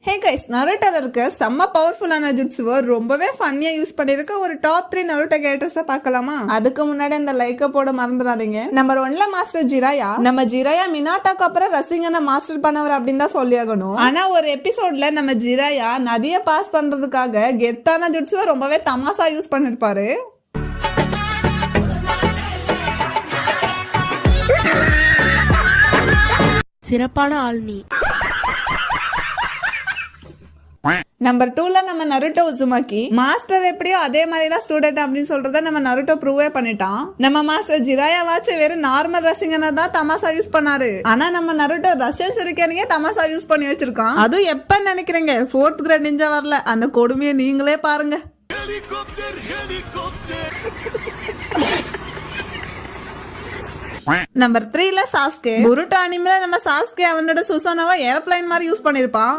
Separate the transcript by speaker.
Speaker 1: Hey guys, நருட்டோல இருக்க செம்ம பவர்ஃபுல்லான ஜுட்ஸுவை ரொம்பவே ஃபன்னியா யூஸ் பண்ணிருக்க ஒரு டாப் 3 நருட்டோ கேரக்டர்ஸை பார்க்கலாமா? அதுக்கு முன்னாடி அந்த லைக்க போட மறந்துடாதீங்க. நம்பர் 1ல மாஸ்டர் ஜிராயா. நம்ம ஜிராயா மினாட்டாக்கு அப்புறம் ரசிங்கனை மாஸ்டர் பண்ணவர் அப்படின்னு தான் சொல்லியாகணும். ஆனா ஒரு எபிசோட்ல நம்ம ஜிராயா நதியை பாஸ் பண்றதுக்காக கெத்தான ஜுட்ஸுவை ரொம்பவே தமாசா யூஸ் பண்ணிருப்பாரு.
Speaker 2: சிறப்பான ஆள் நீ.
Speaker 1: நம்பர் 2ல நம்ம நருட்டோ உசுமாக்கி. மாஸ்டர் எப்படியோ அதே மாதிரி தான் ஸ்டூடெண்ட் அப்படின்னு சொல்றத நம்ம நருட்டோ ப்ரூவே பண்ணிட்டான். நம்ம மாஸ்டர் ஜிராயா வாச்சு வெறும் நார்மல் ரசிங்கனை தான் தமாசா யூஸ் பண்ணாரு. ஆனா நம்ம நருட்டோ ரஷ்யன் ஷுரிகேனையே தமாசா யூஸ் பண்ணி வச்சிருக்கான். அதுவும் எப்ப நினைக்கிறீங்க 4th கிரேட் நிஞ்சா வரல, அந்த கொடுமையை நீங்களே பாருங்க. நம்பர் 3ல சாஸ்கே. புருட்டோ அனிமேல நம்ம சாஸ்கே அவனோட சுசானாவை ஏரோப்ளைன் மாதிரி யூஸ் பண்ணிருப்பான்.